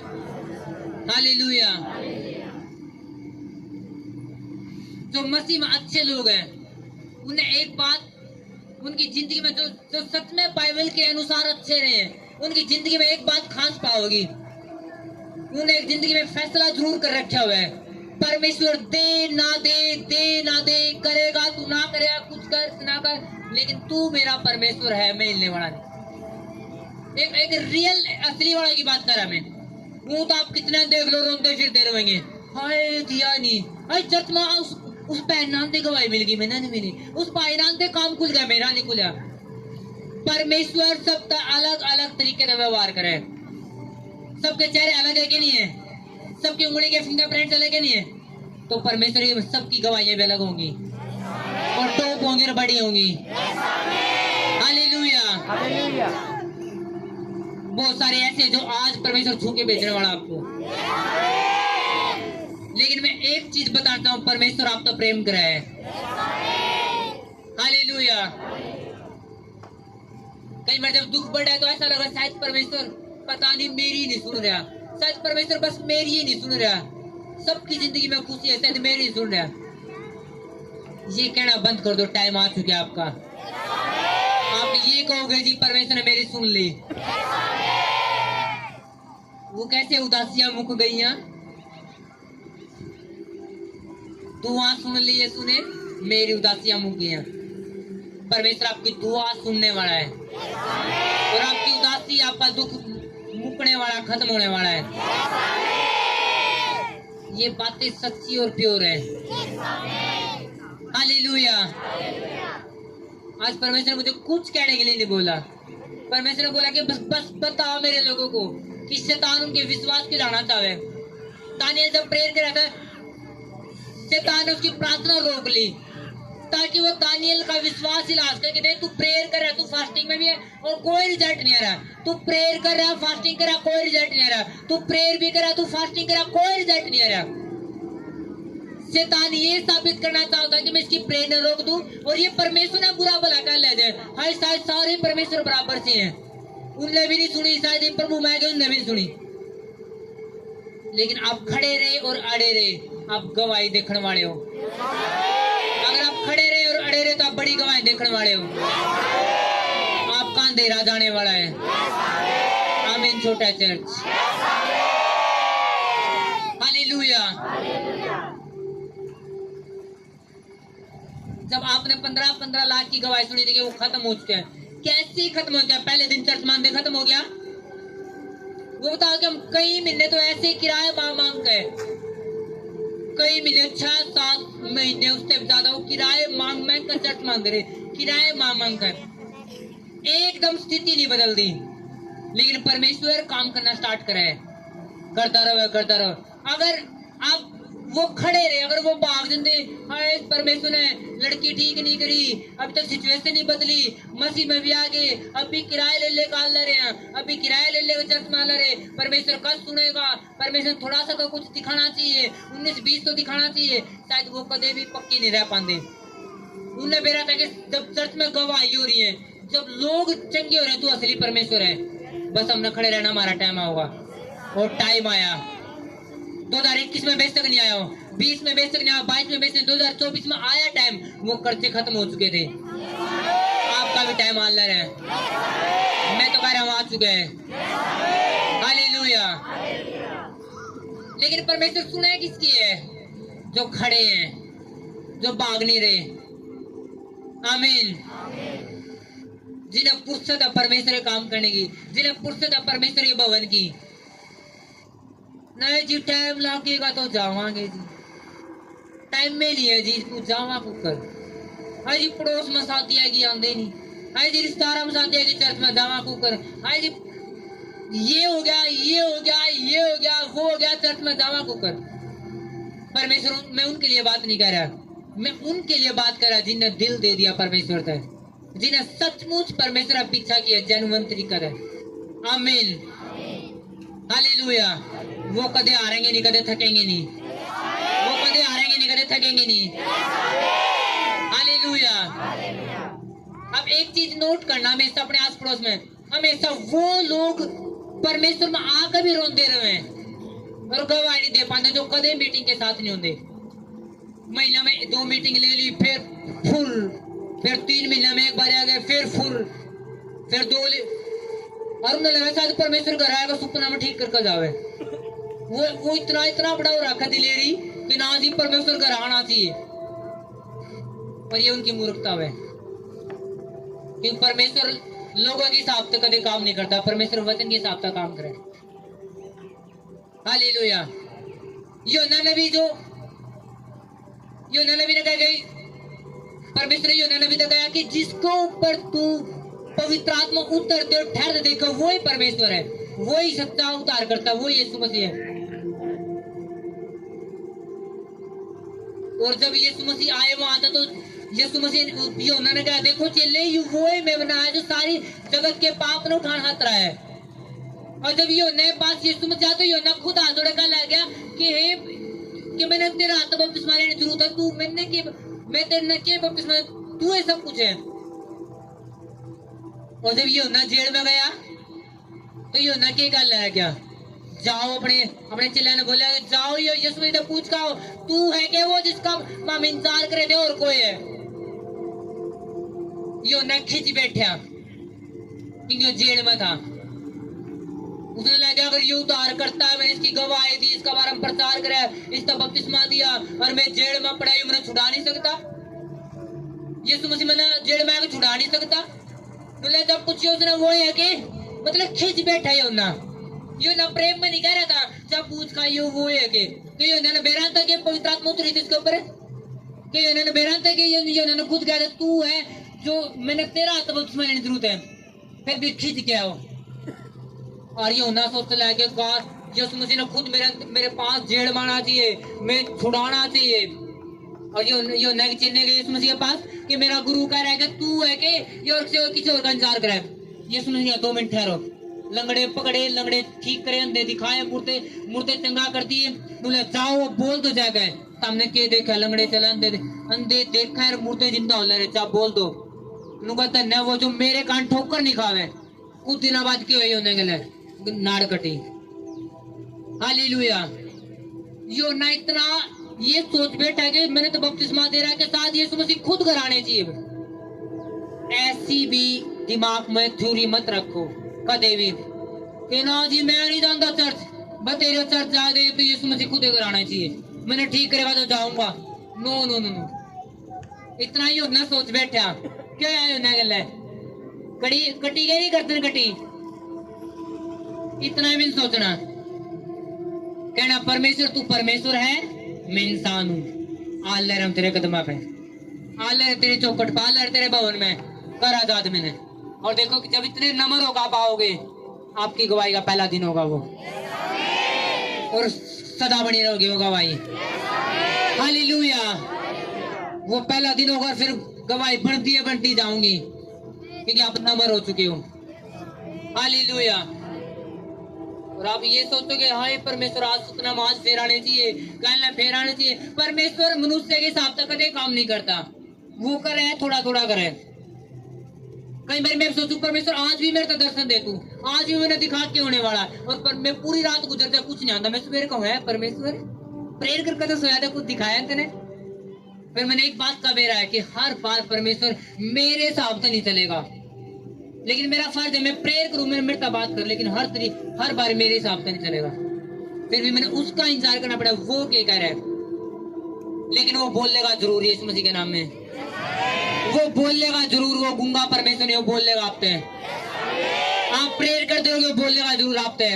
हालेलुया। जो मसीह में अच्छे लोग हैं, उन्हें एक बात, उनकी जिंदगी में जो सच में बाइबल के अनुसार अच्छे रहे, उनकी जिंदगी में एक बात खास पाओगी। उन्हें एक जिंदगी में फैसला जरूर कर रखा हुआ है। परमेश्वर दे ना दे, करेगा तू ना करेगा, कुछ कर ना कर, लेकिन तू मेरा परमेश्वर है, मैं हिलने वाला नहीं। एक रियल असली वाला की बात करा मैं। वो तो आप कितना देख लो, रोते फिरते रहेंगे, हाय दिया नहीं, हाय चर्च में उस पैनान से गवाही मिल गई, मैंने नहीं मिली, उस पैनान से काम खुल गया, मेरा नहीं खुला। परमेश्वर सबका अलग अलग तरीके से व्यवहार करे। सबके चेहरे अलग है कि नहीं है? सबकी उंगली के फिंगरप्रिंट्स अलग है नहीं है? तो परमेश्वर सबकी गवाहियां भी अलग होंगी और टॉप होंगी और बड़ी होंगी। हालेलुया। बहुत सारे ऐसे जो आज परमेश्वर छू के भेजने वाला आपको। लेकिन मैं एक चीज बताता हूँ, परमेश्वर आप तो प्रेम कर रहा है। हालेलुया। कई बार जब दुख बढ़ा है तो ऐसा लगा शायद परमेश्वर पता नहीं मेरी नहीं सुन रहा, शायद परमेश्वर बस मेरी ही नहीं सुन रहा, सबकी जिंदगी में खुशी है शायद मेरी नहीं सुन रहा। ये कहना बंद कर दो, टाइम आ चुका है आपका। आप ये कहोगे जी परमेश्वर ने मेरी सुन ली। वो कैसे उदासियां मुक गई हैं? दुआ सुन ली है, सुने मेरी उदासियां मुक गई हैं। परमेश्वर आपकी दुआ सुनने वाला है और आपकी उदासी, आपका दुख मुकने वाला, खत्म होने वाला है। ये बातें सच्ची और प्योर है। हालेलुया। आज परमेश्वर ने मुझे कुछ कहने के लिए नहीं बोला। परमेश्वर ने बोला कि बस बताओ मेरे लोगों को कि शैतान उनके विश्वास को लाना चाहे। दानियल जब प्रेयर कर रहा था, शैतान ने उसकी प्रार्थना रोक ली ताकि वो दानियल का विश्वास हिला सके। देख तू प्रेयर कर रहा, तू फास्टिंग में भी है और कोई रिजल्ट नहीं आ रहा। तू प्रेयर कर रहा, फास्टिंग कर रहा, कोई रिजल्ट नहीं आ रहा। तू प्रेयर भी कर रहा, तू फास्टिंग कर रहा, कोई रिजल्ट नहीं आ रहा। शैतान ये साबित करना चाहता कि मैं इसकी प्रेयर न रोक दूं और ये परमेश्वर ने बुरा भला कर ले जाए। हाय शायद सारे परमेश्वर बराबर से हैं, उनने भी नहीं सुनी, शायद प्रभु मैं गए उनने भी नहीं सुनी। लेकिन आप खड़े रहे और अड़े रहे, आप गवाही देखने वाले हो। अगर आप खड़े रहे और अड़े रहे तो आप बड़ी गवाही देखने वाले हो। आपका अंधेरा जाने वाला है। आमीन। छोटा चर्च। हालेलुया। जब आपने 15 लाख की गवाही सुनी थी कि वो खत्म हो चुका है, कैसे खत्म हो गया? पहले दिन चर्च मानते खत्म हो गया। वो बताओ कि हम कई महीने तो ऐसे किराए मांग गए, कई महीने 6-7 महीने उससे ज्यादा वो किराए मांग कर चर्च मांग रहे, किराए मांग कर। एकदम स्थिति नहीं बदल दी, लेकिन परमेश्वर काम करना स्टार्ट करे। करता रहो। अगर आप वो खड़े रहे। अगर वो भाग देंगे, हाय परमेश्वर ने लड़की ठीक नहीं करी, अभी तक सिचुएशन नहीं बदली, मसीह में भी आगे, अभी किराए ले ले काल रहे हैं, अभी किराए ले ले चर्च में आ रहे, परमेश्वर कब सुनेगा? परमेश्वर थोड़ा सा तो कुछ दिखाना चाहिए, 19-20 तो दिखाना चाहिए। शायद वो कदे भी पक्की नहीं रह पाते। उन्हें बेरा था कि जब चर्च में गवाही हो रही है, जब लोग चंगे हो रहे हैं, तो असली परमेश्वर है। बस हमने खड़े रहना, हमारा टाइम होगा। और टाइम आया। 2021 में बेच तक नहीं आया, 20 में बेच तक नहीं आया, 22 में बेच, 2024 में आया टाइम। वो कर्जे खत्म हो चुके थे। आपका भी टाइम आने रहा है। मैं तो कह रहा हूँ आ चुके हैं। हालेलुया। लेकिन परमेश्वर सुने किसकी है? जो खड़े हैं, जो भाग नहीं रहे। आमीन। जिन्हें फुर्सत है परमेश्वर के काम करने की, जिन्हें फुर्सत है परमेश्वर के भवन की। नहीं जी टाइम लगेगा तो जावांगे जी, टाइम में लिए जी जावा कुकर। हाय जी पड़ोस में शादी आएगी आंदे नहीं, हाय जी रिश्तेदार में शादी आएगी चर्च में जावा कुकर। हाय जी ये हो गया, ये हो गया, ये हो गया, वो हो गया, चर्च में जावा कुकर। परमेश्वर, मैं उनके लिए बात नहीं कर रहा, मैं उनके लिए बात कर रहा जिन्हें दिल दे दिया परमेश्वर तक, जिन्हें सचमुच परमेश्वर पीछा किया जेन्युइन तरीका है। आमीन। हालेलुया। वो कदे हारेंगे नहीं, कदे थकेंगे नहीं। वो कदे हारेंगे नहीं, कदे थकेंगे नहीं। हालेलुया। अब एक चीज नोट करना हमेशा अपने आस पड़ोस में, हमेशा वो लोग परमेश्वर में आकर भी रोंदे रहे और गवाही नहीं दे पाते, जो कदे मीटिंग के साथ नहीं होंगे। महीना में 2 मीटिंग ले ली, फिर फुल, फिर 3 महीना में एक बार आ गए, फिर फुल, फिर 2 और उन्हें लगा शायद परमेश्वर घर आएगा, सुपना में ठीक करके जावे। वो इतना बड़ा हो रखा दिलेरी कि ना जी परमेश्वर घर आना चाहिए। पर ये उनकी मूर्खता है, क्योंकि परमेश्वर लोगों के हिसाब से कभी काम नहीं करता, परमेश्वर वचन के हिसाब से काम करे। हालेलुया। योना नबी ने कह गई, परमेश्वर योना नबी ने कहा कि जिसको ऊपर तू पवित्र आत्मा उतरते और ठहरते देखो, वही परमेश्वर है, वही सच्चा उतार करता, वही यीशु मसीह है। और जब यीशु मसीह आए वहां था, तो यीशु मसीह योना ने कहा देखो चेले, वो ही मैं बनाया जो सारी जगत के पाप ने उठान हाथ रहा है। और जब योना पास यीशु मसीह तो योना खुद हाथ जोड़े का लग गया कि मैंने तेरा हाथ बपतिस्मा लेने की जरूरत है, तू मैंने कि मैं तेरे के बपतिस्मा, तू है सब कुछ है। और जब योना जेल में गया तो योना के गल है क्या, जाओ अपने चिल्ला ने बोला, जाओ यीशु मसीह पूछ का तू है क्या वो जिसका हम इंतजार करे थे और कोई है? योना खिंच बैठा क्योंकि जेल में था। उसने लगा अगर ये उद्धार करता है, मैंने इसकी गवाही दी, इसका बारे में प्रचार करा, इसका बपतिस्मा दिया और मैं जेल में पड़ा, मैंने छुड़ा नहीं सकता? यीशु मसीह मैंने जेल में आकर छुड़ा नहीं सकता? बोले जब कुछ उसने वो है कि मतलब खिंच बैठा योना प्रेम में नहीं कह रहा था, जब पूछ का ये वो है कि योना बेरान था कि पवित्र आत्मा उतरी थी इसके ऊपर, कि योना बेरान था कि योना खुद कहा था तू है जो मैंने तेरा हाथ बपतिस्मा लेने की जरूरत है, फिर भी खिंच गया हो। और योना सोचने लगे गॉड यीशु मसीह ने खुद मेरे पास जेल मारना चाहिए, मैं छुड़ाना चाहिए। और योना के चिन्ह गए यीशु मसीह के पास कि मेरा गुरु कह रहा है कि तू है कि ये और किसी और का इंतजार करे। यीशु मसीह 2 मिनट ठहरो, लंगड़े पकड़े, लंगड़े ठीक करे, अंधे दिखाए, मुर्दे चंगा कर दिए। बोले जाओ बोल दो जाएगा, सामने के देखा लंगड़े चले, अंधे देखा है, मुर्दे जिंदा हो रहे, जा बोल दो। कहता न वो जो मेरे कान ठोकर नहीं खावे, कुछ दिन बाद की हुई होने के लिए नाड़ कटी। हालेलुया। योना इतना ये सोच बैठा है कि मैंने तो बपतिस्मा दे रहा है कि साथ यीशु मसीह खुद घर आने चाहिए। ऐसी भी दिमाग में थ्योरी मत रखो कदे भी कि ना जी मैं नहीं जानता चर्च, बस तेरे चर्च जा दे तो यीशु मसीह खुद घर आना चाहिए, मैंने ठीक करेगा तो जाऊंगा। नो नो नो नो, इतना ही योना सोच बैठा क्या है योना गल है कटी गई नहीं गर्दन कटी, इतना भी सोचना। कहना परमेश्वर तू परमेश्वर है, मैं इंसान हूँ, आल हम तेरे कदमा पे, आल तेरे चौकट पे, आल तेरे भवन में कर आजाद मैंने। और देखो कि जब इतने नम्र होगा पाओगे, आपकी गवाही का पहला दिन होगा वो, और सदा बनी रहोगी वो गवाही। हालेलुया। वो पहला दिन होगा, फिर गवाही बढ़ती जाऊंगी क्योंकि आप नंबर हो चुके हो। हालेलुया। और आप ये सोचोगे हाय परमेश्वर आज तो नमाज फेर आने चाहिए, कहना फेर आने चाहिए। परमेश्वर मनुष्य के हिसाब से कभी काम नहीं करता, वो करे थोड़ा थोड़ा करे। कई बार मैं सोचूं परमेश्वर आज भी मेरे को दर्शन दे तू, आज भी मैंने दिखा के होने वाला है, और पर मैं पूरी रात गुजर जाए कुछ नहीं आता। मैं सवेरे कहूँ है परमेश्वर प्रेयर करके तो सोया था, कुछ दिखाया तेने। फिर मैंने एक बात का बेरा है कि हर बार परमेश्वर मेरे हिसाब से नहीं चलेगा, लेकिन मेरा फर्ज है मैं प्रेयर करूं, मेरे तब बात कर, लेकिन हर बार मेरे हिसाब से नहीं चलेगा। फिर भी मैंने उसका इंतजार करना पड़ा, वो क्या कह रहा है, लेकिन वो बोलेगा जरूर यीशु मसीह के नाम में, वो बोलेगा जरूर। वो गूंगा परमेश्वर नहीं, वो बोलेगा आप पे। आप प्रेयर करते हो, बोलेगा जरूर आप पे।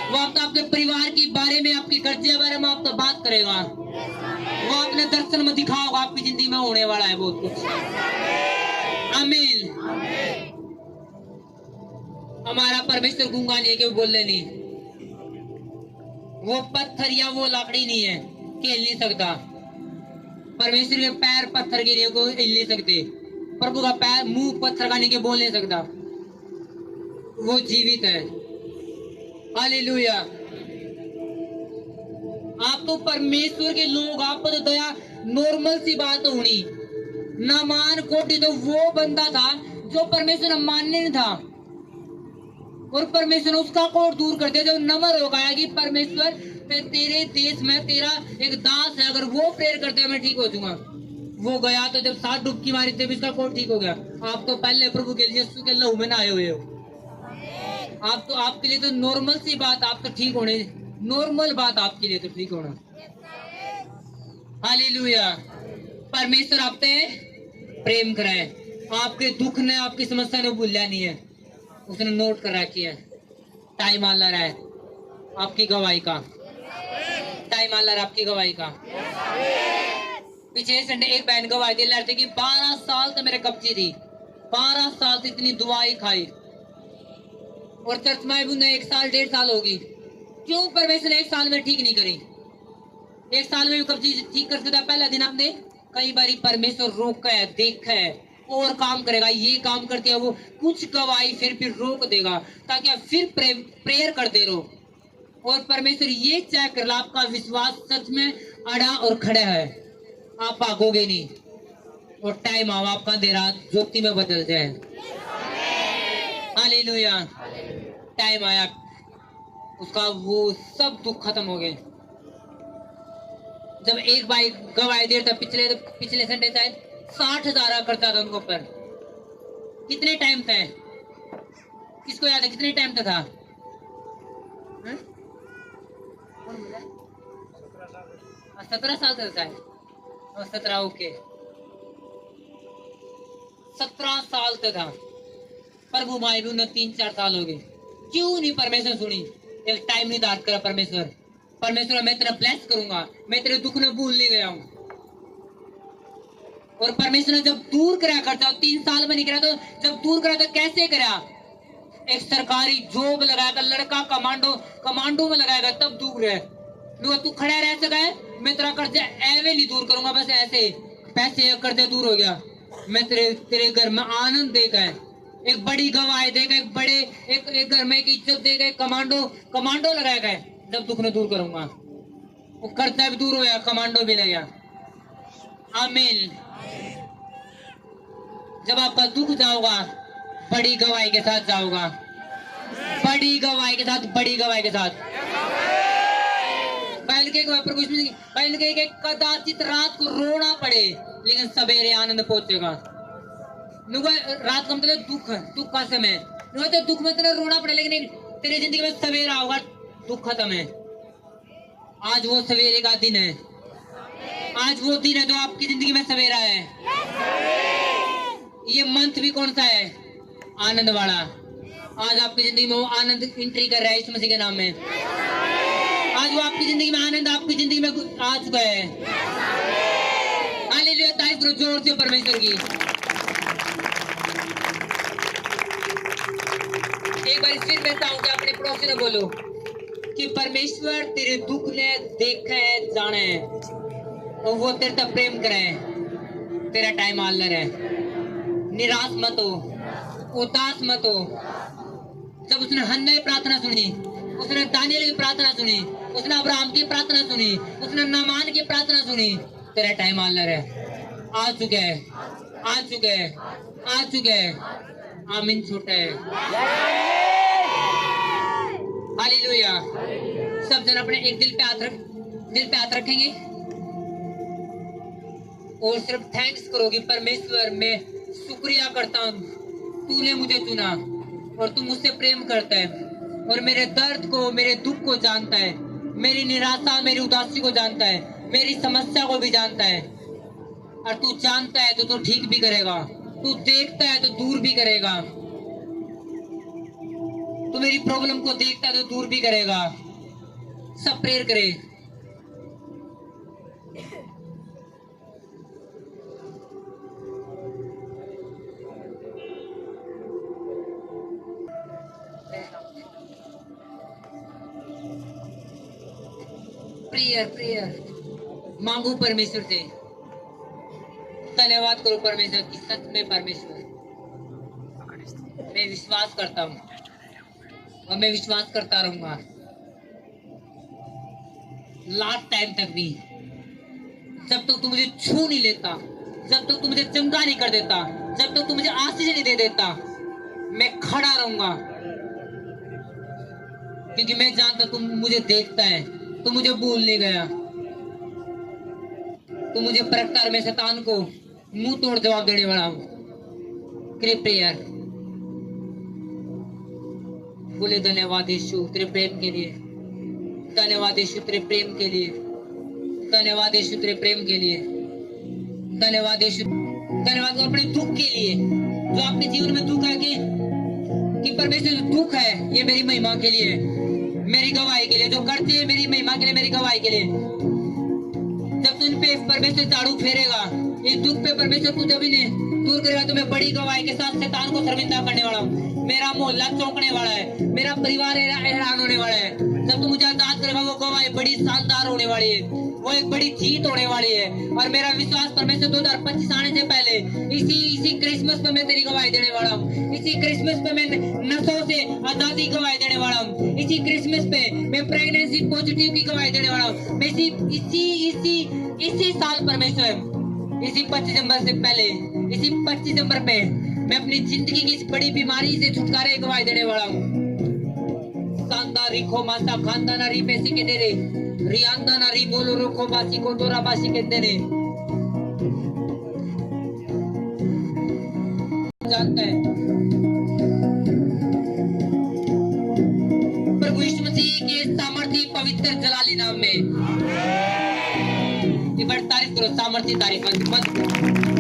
वो आपके परिवार के बारे में, आपके कर्जे के बारे में आपको बात करेगा। वो अपने दर्शन में दिखाओगा, आपकी जिंदगी में होने वाला है बहुत कुछ। आमीन। हमारा परमेश्वर गूंगा नहीं है कि वो बोले नहीं। वो पत्थर या वो लकड़ी नहीं है कि हिल नहीं सकता। परमेश्वर के पैर पत्थर के लिए को हिल नहीं सकते। प्रभु का पैर मुंह पत्थर का नहीं के बोल नहीं सकता, वो जीवित है। हालेलुया। आप तो परमेश्वर के लोग, आप तो दया नॉर्मल सी बात होनी। नामान कोटी तो वो बंदा था जो परमेश्वर मानने नहीं था, और परमेश्वर ने उसका कोट दूर कर दिया। जब नमर हो गया कि परमेश्वर तेरे देश में तेरा एक दास है, अगर वो प्रेयर करते मैं ठीक हो जाऊंगा। वो गया तो जब 7 डुबकी मारी तब इसका कोट ठीक हो गया। आप तो पहले प्रभु के लिए यीशु के लहू में आए हुए हो। आप तो आपके लिए तो नॉर्मल सी बात, आप तो ठीक होने, नॉर्मल बात आपके लिए तो ठीक होना। हालेलुया। परमेश्वर आप पे प्रेम कराए, आपके दुख ने, आपकी समस्या ने भूला नहीं है, उसने नोट कर रखी है। टाइम आ रहा है आपकी गवाही का, टाइम आ रहा है आपकी गवाही का। पिछले संडे एक बहन गवाही दे रहे थे कि 12 साल तो मेरे कब्जी थी, 12 साल से इतनी दुआई खाई, और चर्च में भी 1 साल 1.5 साल होगी। क्यों परमेश्वर ने 1 साल में ठीक नहीं करी? 1 साल में भी कब्जी ठीक कर सकता। पहला दिन आपने कई बार परमेश्वर रोका है, देखा है, और काम करेगा। ये काम करते हैं वो कुछ गवाही फिर रोक देगा, ताकि आप फिर प्रेयर करते रहो। और परमेश्वर ये चेक कर ला आपका विश्वास सच में अड़ा और खड़ा है, आप भागोगे नहीं, और टाइम आवा आपका देरा ज्योति में बदल जाए। हालेलुया। टाइम आया उसका, वो सब दुख खत्म हो गए। जब एक भाई गवाही देर था पिछले संडे शायद 60,000 खर्चा था उनके ऊपर। कितने टाइम था, किसको याद है कितने टाइम था? 17 साल था शायद, 17 ओके, 17 साल था। प्रभु माई भी 3-4 साल हो गए। क्यों नहीं परमेश्वर सुनी? एक टाइम नहीं दाद करा परमेश्वर। परमेश्वर मैं तेरा ब्लेस करूंगा, मैं तेरे दुख ने भूल नहीं गया हूं। और परमेश्वर ने जब दूर करा करता 3 साल में नहीं करा, तो जब दूर करा तो कैसे करा? एक सरकारी जॉब लगाएगा, लड़का कमांडो में लगाएगा, तब दूर है। तू खड़ा रह सका है, मैं तेरा कर्जा एवे नहीं दूर करूंगा, बस ऐसे पैसे कर्जा दूर हो गया, मैं तेरे घर में आनंद देगा, एक बड़ी गवाही देगा, एक घर में एक इज्जत देगा, एक कमांडो लगाएगा। जब दुख ने दूर करूंगा, वो कर्जा भी दूर हो गया, कमांडो भी लग गया। आमीन। जब आपका दुख जाओगा, बड़ी गवाही के साथ जाओगा, बड़ी गवाही के साथ, बड़ी गवाही के साथ। पहले के कदाचित रात को रोना पड़े, लेकिन सवेरे आनंद पहुंचेगा। रात का मतलब दुख का समय, तो दुख में तेरा रोना पड़े, लेकिन तेरी जिंदगी में सवेरा होगा, दुख खत्म है। आज वो सवेरे का दिन है, आज वो दिन है जो आपकी जिंदगी में सवेरा है। ये मंथ भी कौन सा है? आनंद वाला। आज आपकी जिंदगी में वो आनंद एंट्री कर रहा है यीशु मसीह के नाम में। आज वो आपकी जिंदगी में आनंद आपकी जिंदगी में आ चुका है। हालेलुया। तारीफ करो जोर से परमेश्वर की। एक बार फिर मैं चाहूंगा अपने पड़ोसी ने बोलो कि परमेश्वर तेरे दुख ने देखा है, जाना है, और वो तेरे तक प्रेम करे। तेरा टाइम आ रहा है। निराश मत हो, उदास मत हो। जब उसने हन्ना की प्रार्थना सुनी, उसने दानियल की प्रार्थना सुनी, उसने अब्राहम की प्रार्थना सुनी, उसने नामान की प्रार्थना सुनी, तेरा टाइम आ रहा है। आ चुके हैं, आ चुके हैं, आ चुके हैं। आमीन छोटा है। हालेलुया। सब जन अपने एक दिल पे हाथ रखेंगे और सिर्फ थैंक्स करोगे। परमेश्वर, मैं शुक्रिया करता हूँ, तूने मुझे चुना और तू मुझसे प्रेम करता है और मेरे दर्द को, मेरे दुख को जानता है, मेरी निराशा, मेरी उदासी को जानता है, मेरी समस्या को भी जानता है। और तू जानता है तो तू ठीक भी करेगा, तू देखता है तो दूर भी करेगा, तू मेरी प्रॉब्लम को देखता है तो दूर भी करेगा। सब प्रेयर करे। प्रेयर मांगू परमेश्वर से। धन्यवाद करो परमेश्वर की, सच में परमेश्वर मैं विश्वास करता हूँ और मैं विश्वास करता रहूंगा लास्ट टाइम तक भी। जब तक तू मुझे छू नहीं लेता, जब तक तू मुझे चंगा नहीं कर देता, जब तक तू मुझे आशीष नहीं दे देता, मैं खड़ा रहूंगा, क्योंकि मैं जानता तू मुझे देखता है, तू मुझे भूल नहीं गया। तू मुझे परखता है, मैं शैतान को मुंह तोड़ जवाब देने वाला हूँ। प्रेयर बोले धन्यवाद यीशु तेरे प्रेम के लिए, धन्यवाद यीशु तेरे प्रेम के लिए, धन्यवाद यीशु तेरे प्रेम के लिए, धन्यवाद यीशु। धन्यवाद अपने दुख के लिए, जो आपके जीवन में दुख है कि परमेश्वर जो दुख है ये मेरी महिमा के लिए, मेरी गवाही के लिए, जो करती है मेरी महिमा के लिए, मेरी गवाही के लिए। जब तू इन पे परमेश्वर झाड़ू फेरेगा, इस दुख पे परमेश्वर तू जब इन्हें दूर करेगा तो मैं बड़ी गवाही के साथ शैतान को शर्मिंदा करने वाला हूँ। मेरा मोहल्ला चौंकने वाला है, मेरा परिवार हैरान होने वाला है। जब तू मुझे आजाद करेगा वो गवाही बड़ी शानदार होने वाली है, वो एक बड़ी जीत होने वाली है। और मेरा विश्वास परमेश्वर 2025 आने से पहले इसी क्रिसमस पे मैं तेरी गवाही देने वाला हूँ। इसी क्रिसमस पे मैं नशों से आजादी गवाही देने वाला हूँ। इसी क्रिसमस पे मैं प्रेगनेंसी पॉजिटिव की गवाही देने वाला हूँ। मैं इसी साल परमेश्वर, इसी 25 दिसंबर से पहले, इसी 25 दिसंबर पे मैं अपनी जिंदगी की इस बड़ी बीमारी से छुटकारे की गवाही देने वाला हूँ। शानदार रिखो मासा खानदाना री पैसे के दे रे रियांदा ना री बोलो रोखो बासी को तोरा बासी के दे रे। जानता है प्रभु यीशु मसीह के सामर्थी पवित्र जलाली नाम में एक बार तारीफ करो, सामर्थी तारीफ मत